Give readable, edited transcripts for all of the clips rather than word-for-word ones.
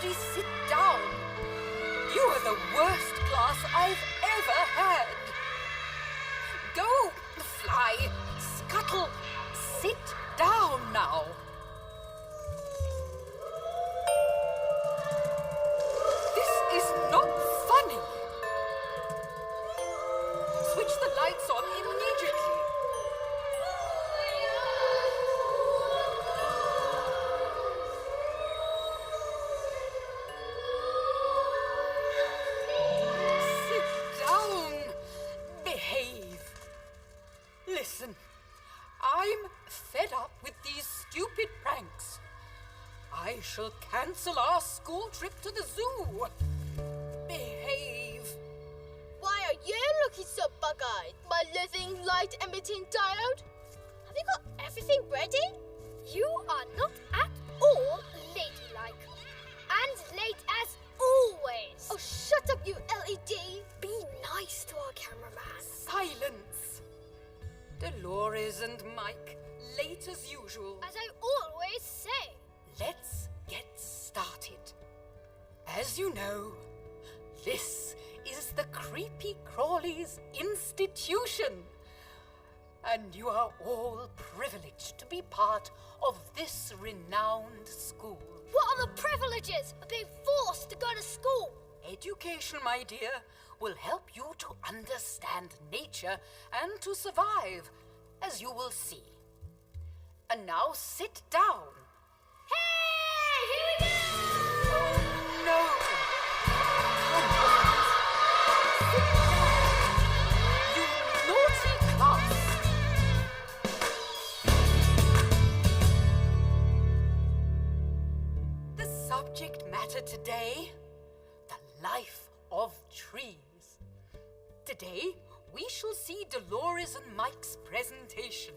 Seriously, sit down. You are the worst class I've ever had. Go, fly, scuttle, sit down now. This is not funny. Switch the lights on immediately. Sit down. Behave. Listen, I'm fed up with these stupid pranks. I shall cancel our school trip to the zoo. Behave. Why are you looking so bug-eyed, my living light-emitting diode? Have you got everything ready? You are not at all ladylike. And late as always. Oh, shut up, you LED. Be nice to our cameraman. Silence. Dolores and Mike, late as usual. As I always say. Let's get started. As you know, this is the Creepy Crawlies Institution. And you are all privileged to be part of this renowned school. What are the privileges of being forced to go to school? Education, my dear, will help you to understand nature and to survive, as you will see. And now sit down. Hey, here we go! No! You naughty class! The subject matter today, the life of trees. Today, we shall see Dolores and Mike's presentation.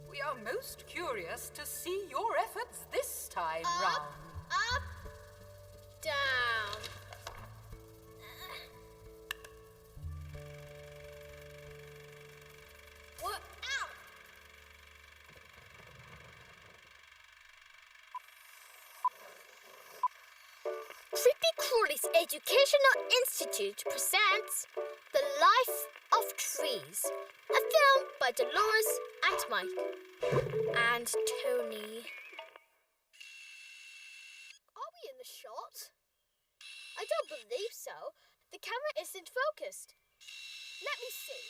We are most curious to see your efforts this time round. Up, down. What? Ow! Creepy Crawlies Educational Institute presents The Life of Trees, a film by Dolores and Mike. And Tony. Are we in the shot? I don't believe so. The camera isn't focused. Let me see.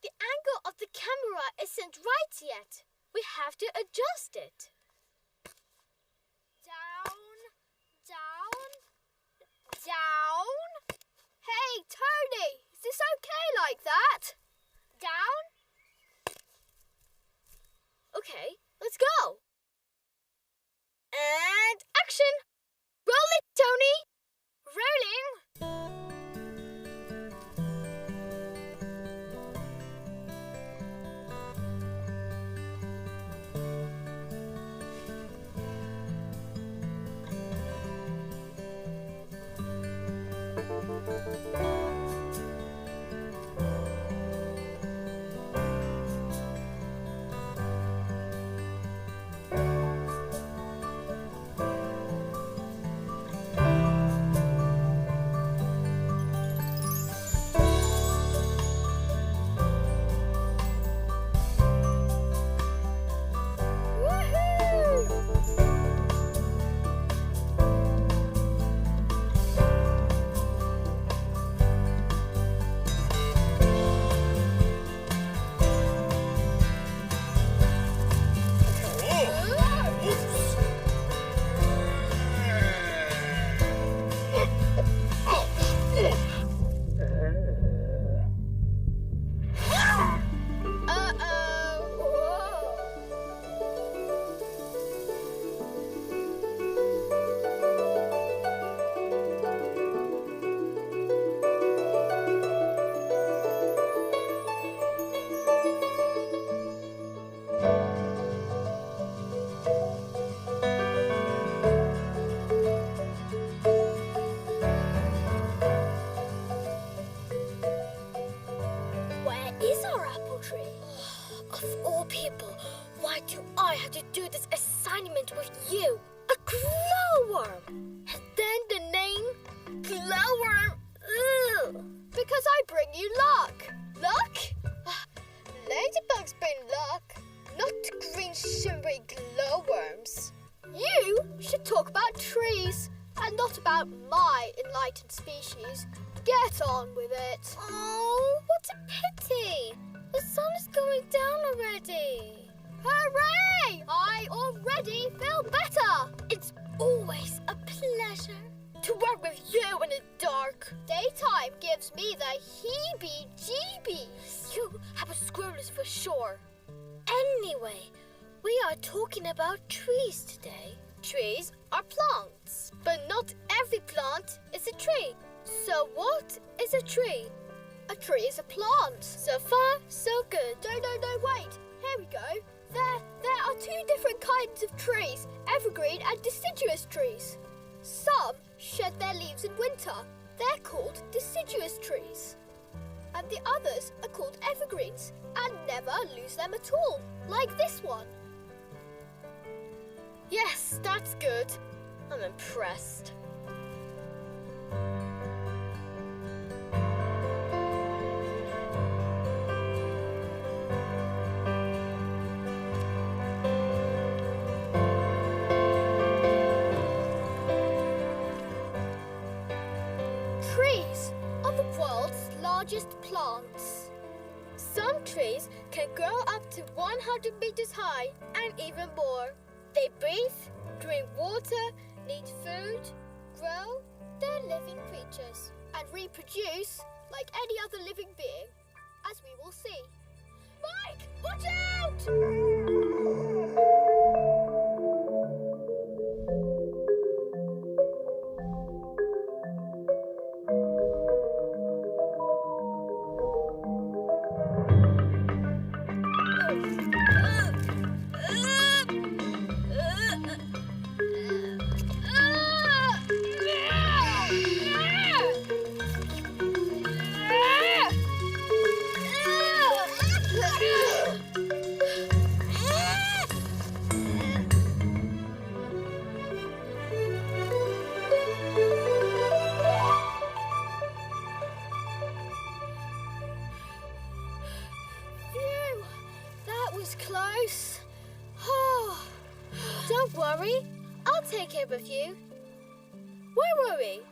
The angle of the camera isn't right yet. We have to adjust it. Down, down, down. Hey, Tony, is this okay like that? Down? Okay, let's go. And action! Roll it, Tony! Rolling! I had to do this assignment with you, a glowworm. And then the name glowworm. Ugh. Because I bring you luck. Luck? Ladybugs bring luck, not green shimmery glowworms. You should talk about trees and not about my enlightened species. Get on with it. Oh, what a pity. The sun is going down already. Hooray! I already feel better. It's always a pleasure to work with you in the dark. Daytime gives me the heebie-jeebies. You have a squirreless for sure. Anyway, we are talking about trees today. Trees are plants, but not every plant is a tree. So what is a tree? A tree is a plant. So far, so good. No, wait. Here we go. There are two different kinds of trees, evergreen and deciduous trees. Some shed their leaves in winter. They're called deciduous trees. And the others are called evergreens and never lose them at all, like this one. Yes, that's good. I'm impressed. Trees are the world's largest plants. Some trees can grow up to 100 meters high and even more. They breathe, drink water, need food, grow. They're living creatures and reproduce like any other living being, as we will see. Mike, watch out! Close. Oh, don't worry, I'll take care of you. Where were we?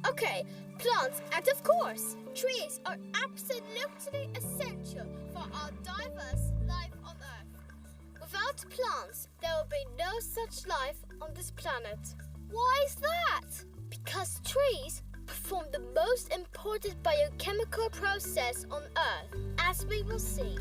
Okay, plants and of course, trees are absolutely essential for our diverse life on Earth. Without plants, there will be no such life on this planet. Why is that? Because trees perform the most important biochemical process on Earth, as we will see.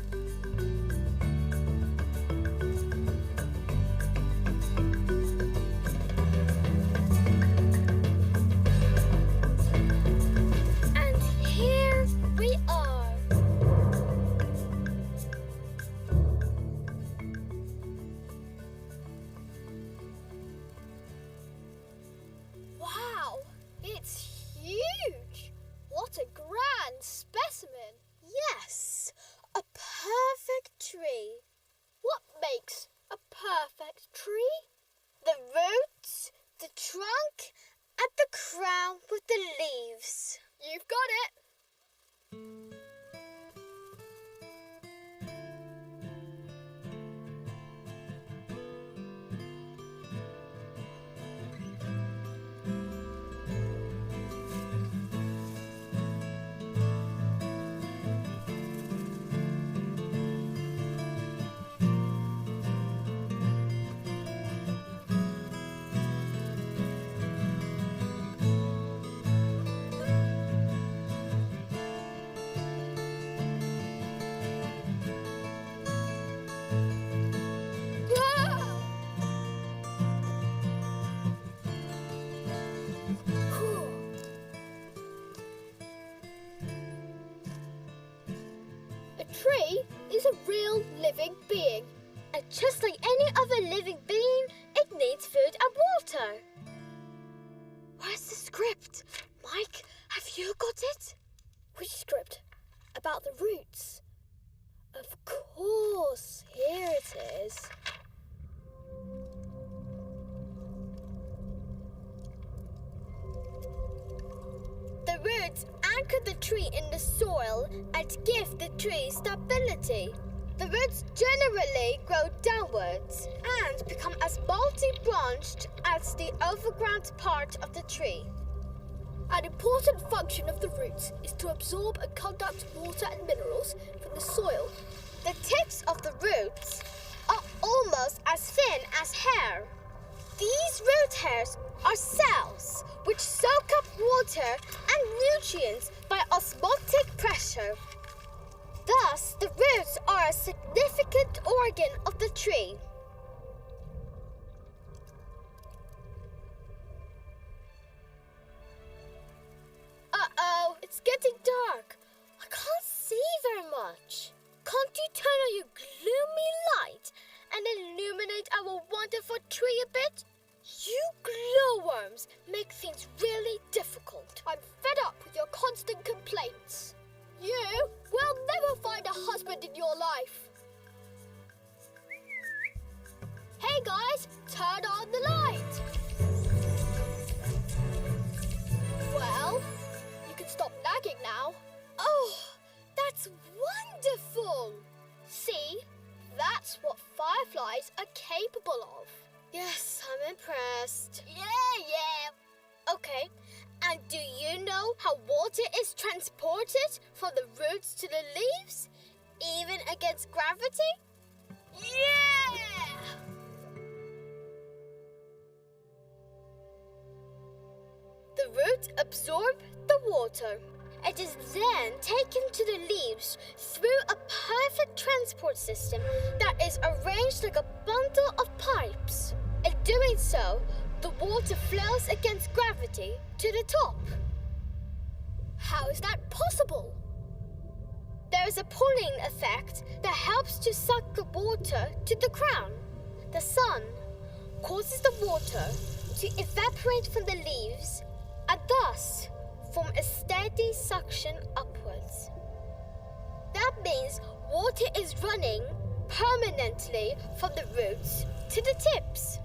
What a grand specimen! Yes, a perfect tree. What makes a perfect tree? The roots, the trunk, and the crown with the leaves. You've got it. A tree is a real living being, and just like any other living being, it needs food and water. Where's the script? Mike, have you got it? Which script? About the roots? Of course, here it is. The roots anchor the tree in the soil and give the tree stability. The roots generally grow downwards and become as multi-branched as the overground part of the tree. An important function of the roots is to absorb and conduct water and minerals from the soil. The tips of the roots are almost as thin as hair. These root hairs are cells which soak up water and nutrients by osmotic pressure. Thus, the roots are a significant organ of the tree. Uh-oh, it's getting dark. I can't see very much. Can't you turn on your gloomy light and illuminate our wonderful tree a bit? You glowworms make things really difficult. I'm fed up with your constant complaints. You will never find a husband in your life. Hey guys, turn on the light. Well, you can stop nagging now. Oh, that's wonderful. See, that's what fireflies are capable of. Yes, I'm impressed. Yeah. Okay, and do you know how water is transported from the roots to the leaves, even against gravity? Yeah! The roots absorb the water. It is then taken to the leaves through a perfect transport system that is arranged like a bundle of pipes. In doing so, the water flows against gravity to the top. How is that possible? There is a pulling effect that helps to suck the water to the crown. The sun causes the water to evaporate from the leaves and thus form a steady suction upwards. That means water is running permanently from the roots to the tips.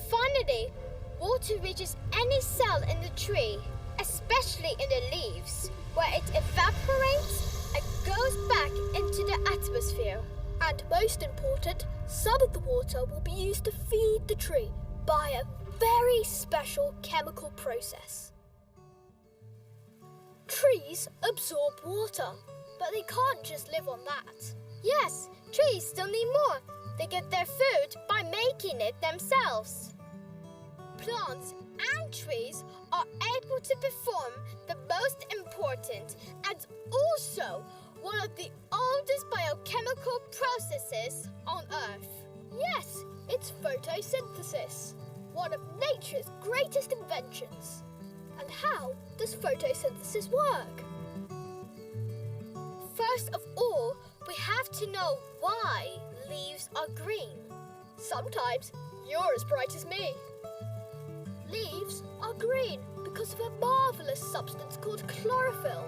Finally, water reaches any cell in the tree, especially in the leaves, where it evaporates and goes back into the atmosphere. And most important, some of the water will be used to feed the tree by a very special chemical process. Trees absorb water, but they can't just live on that. Yes, trees still need more. They get their food by making it themselves. Plants and trees are able to perform the most important and also one of the oldest biochemical processes on Earth. Yes, it's photosynthesis, one of nature's greatest inventions. And how does photosynthesis work? First of all, we have to know why leaves are green. Sometimes you're as bright as me. Leaves are green because of a marvelous substance called chlorophyll.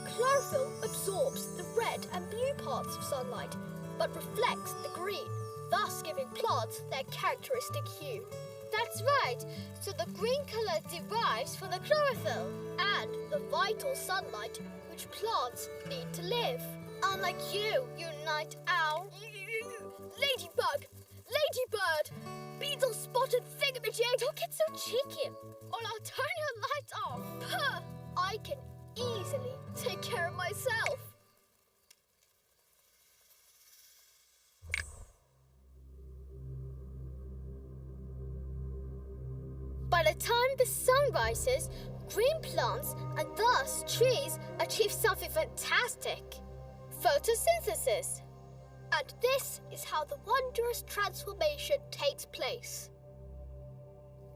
Chlorophyll absorbs the red and blue parts of sunlight, but reflects the green, thus giving plants their characteristic hue. That's right, so the green colour derives from the chlorophyll and the vital sunlight which plants need to live. Unlike you night owl. Ladybug! Ladybird! Beetle-spotted thingamajig! Don't get so cheeky, or I'll turn your lights off. Puh! I can easily take care of myself. By the time the sun rises, green plants and thus trees achieve something fantastic: photosynthesis. And this is how the wondrous transformation takes place.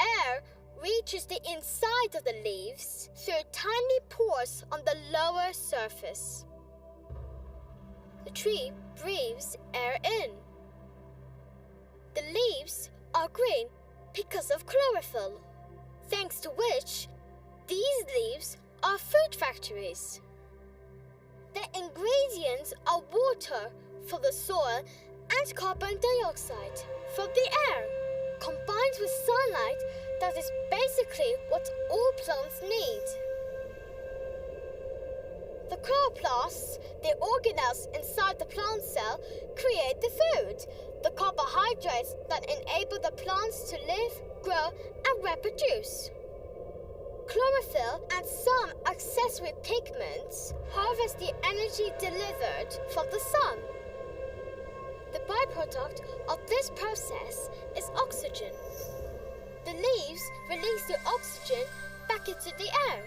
Air reaches the inside of the leaves through tiny pores on the lower surface. The tree breathes air in. The leaves are green because of chlorophyll, thanks to which these leaves are food factories. The ingredients are water for the soil and carbon dioxide from the air, combined with sunlight that is basically what all plants need. The chloroplasts, the organelles inside the plant cell, create the food, the carbohydrates that enable the plants to live, grow, and reproduce. Chlorophyll and some accessory pigments harvest the energy delivered from the sun. The byproduct of this process is oxygen. The leaves release the oxygen back into the air.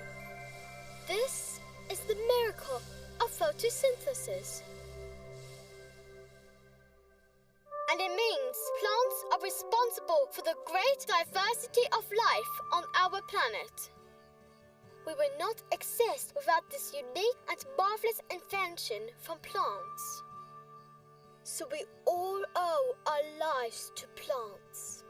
This is the miracle of photosynthesis. And it means plants are responsible for the great diversity of life on our planet. We would not exist without this unique and marvelous invention from plants. So we all owe our lives to plants.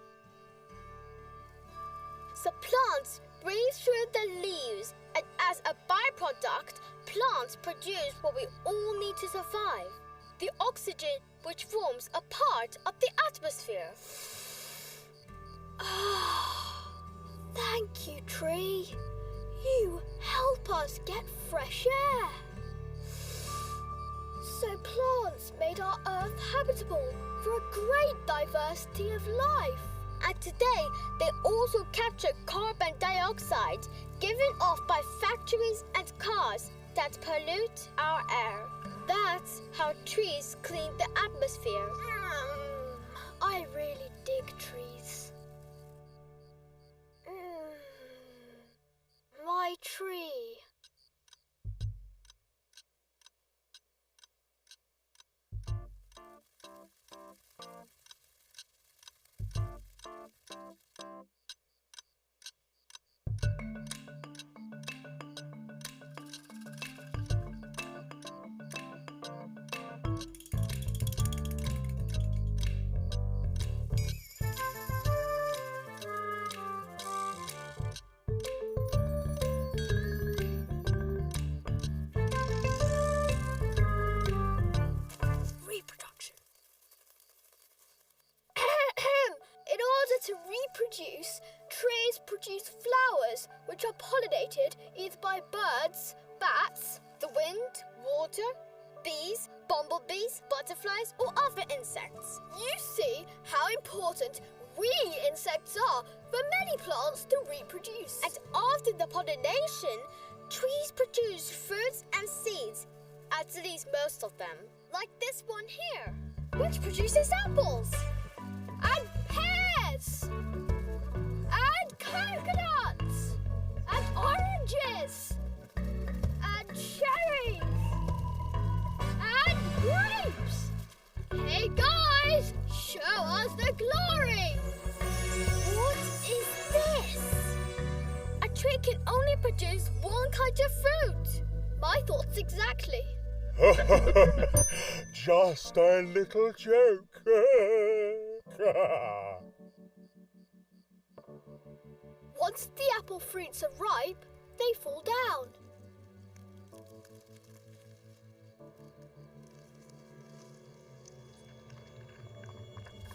So plants breathe through the leaves, and as a byproduct, plants produce what we all need to survive, the oxygen which forms a part of the atmosphere. Thank you, tree. You help us get fresh air. So plants made our Earth habitable for a great diversity of life. And today, they also capture carbon dioxide given off by factories and cars that pollute our air. That's how trees clean the atmosphere. I really dig trees. My tree. To reproduce, trees produce flowers which are pollinated either by birds, bats, the wind, water, bees, bumblebees, butterflies, or other insects. You see how important we insects are for many plants to reproduce. And after the pollination, trees produce fruits and seeds, at least most of them, like this one here, which produces apples and pears and coconuts and oranges and cherries and grapes. Hey guys, show us the glory! What is this? A tree can only produce one kind of fruit. My thoughts exactly. Just a little joke. Once the apple fruits are ripe, they fall down.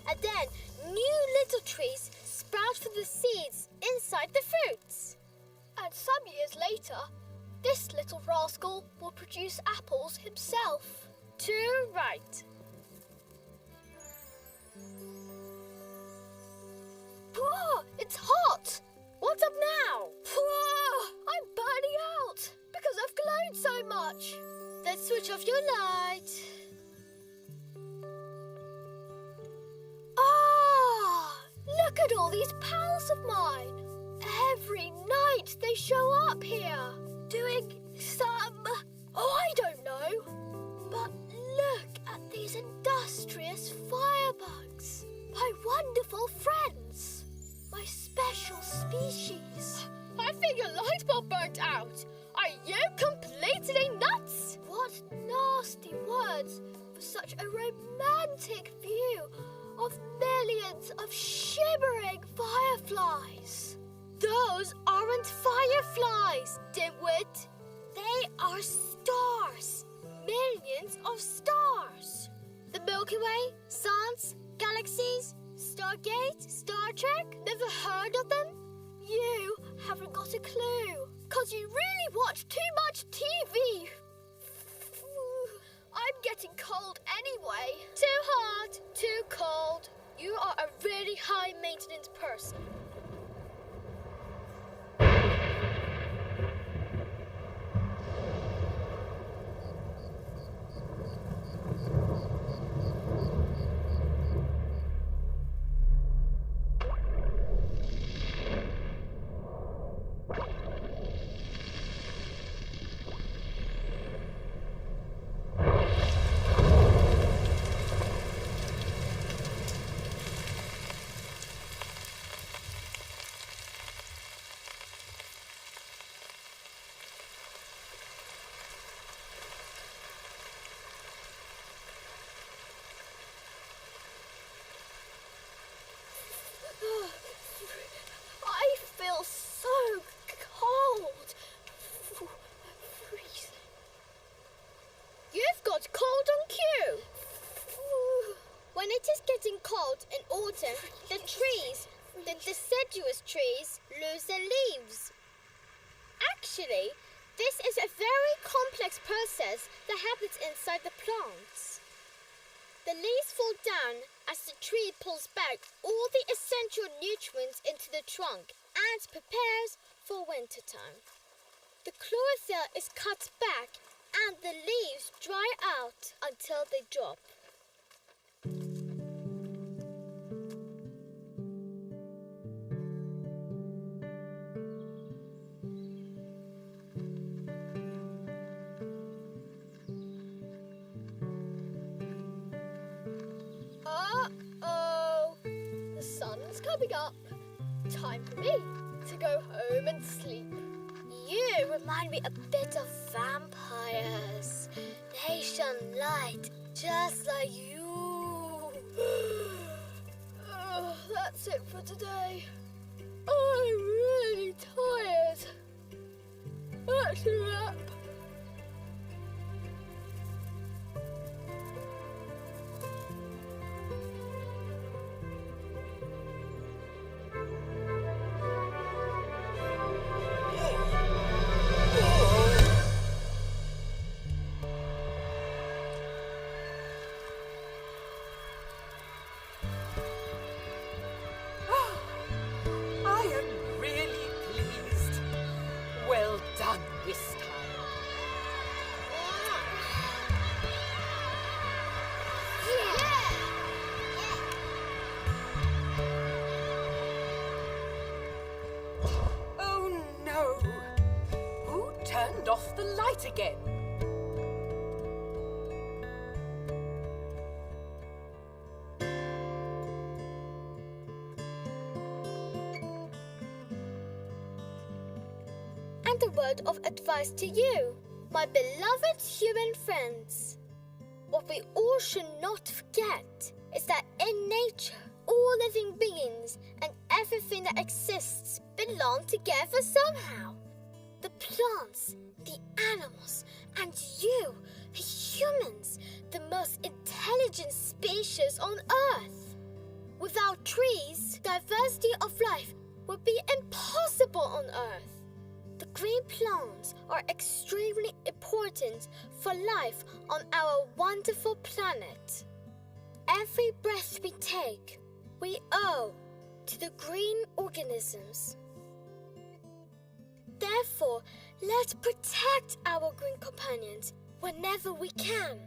And then new little trees sprout from the seeds inside the fruits. And some years later, this little rascal will produce apples himself. Too right. It's hot! What's up now? I'm burning out because I've glowed so much. Then switch off your light. Look at all these pals of mine. Every night they show up here, doing some... I don't know. But look at these industrious firebugs. My wonderful friends. My special species. I think your light bulb burnt out. Are you completely nuts? What nasty words for such a romantic view of millions of shimmering fireflies. fireflies. Those aren't fireflies, dimwit. They are stars. Millions of stars. The Milky Way, suns, galaxies, Stargate, Star Trek. Never heard of them? You haven't got a clue. 'Cause you really watch too much TV. I'm getting cold anyway. Too hot, too cold. You are a really high-maintenance person. I feel so cold. Freezing. You've got cold on cue. When it is getting cold in autumn, the trees, the deciduous trees, lose their leaves. Actually, this is a very complex process that happens inside the plants. The leaves fall down as the tree pulls back all the essential nutrients into the trunk and prepares for wintertime. The chlorophyll is cut back and the leaves dry out until they drop. Uh-oh, the sun's coming up. Time for me to go home and sleep. You remind me a bit of vampires. They shine light just like you. That's it for today. I'm really tired. That's a wrap. Off the light again. And a word of advice to you, my beloved human friends. What we all should not forget is that in nature, all living beings and everything that exists belong together somehow. The plants, the animals, and you, the humans, the most intelligent species on Earth. Without trees, diversity of life would be impossible on Earth. The green plants are extremely important for life on our wonderful planet. Every breath we take, we owe to the green organisms. Therefore, let's protect our green companions whenever we can.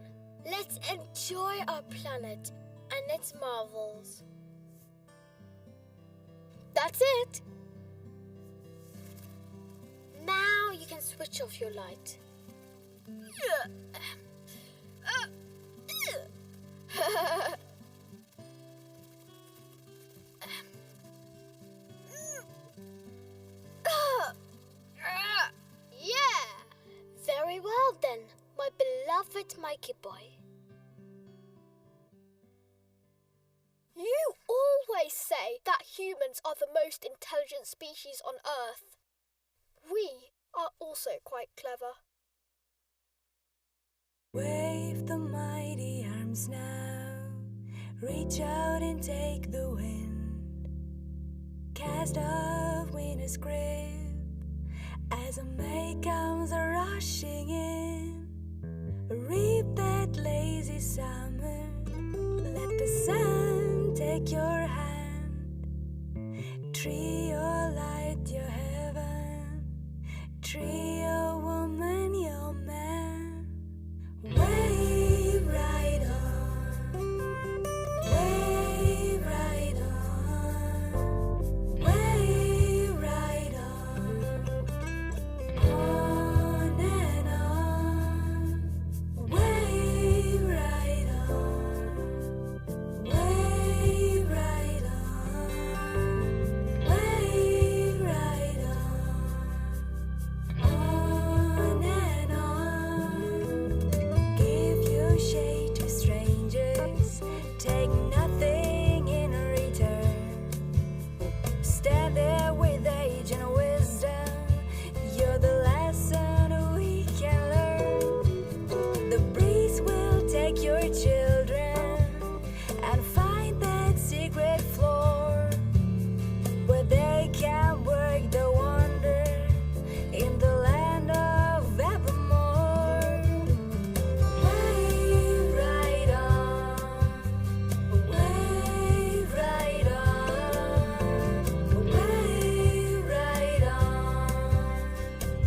Let's enjoy our planet and its marvels. That's it. Now you can switch off your light. Very well then, my beloved Mikey boy. You always say that humans are the most intelligent species on Earth, we are also quite clever. Wave the mighty arms now, reach out and take the wind. Cast off winter's grip as a May comes rushing in. Reap that lazy summer, let the sun take your hand. Tree your light, your heaven, tree your woman, your man. Wave right on, wave right on, wave right on and on, wave right on, wave right on, wave right on and on. Give your shade to strangers, take nothing in return. Stand there with age and wisdom, you're the lesson we can learn. The breeze will take your children and find that secret floor where they can work the wonder in the land of evermore. Wave right on, wave right on, wave right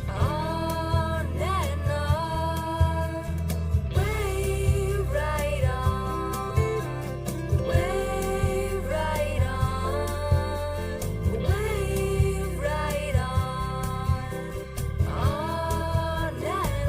on and on, wave right on, wave right on, wave right on and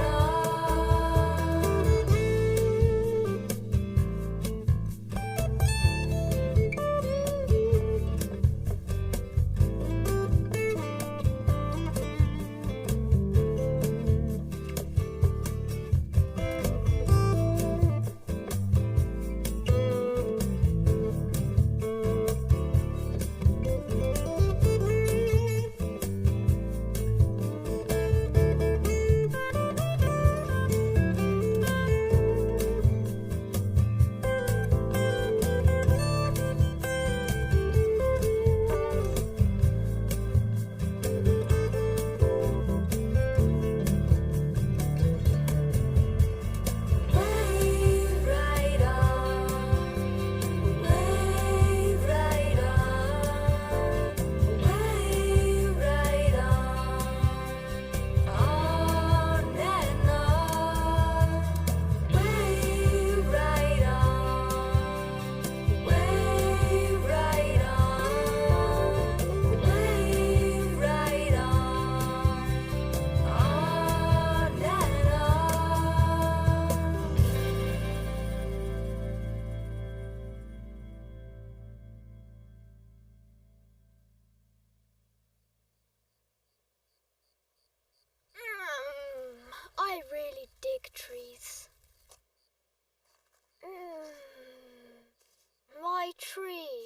wave right on, wave right on, wave right on and on, wave right on, wave right on, wave right on and on. I really dig trees. My tree.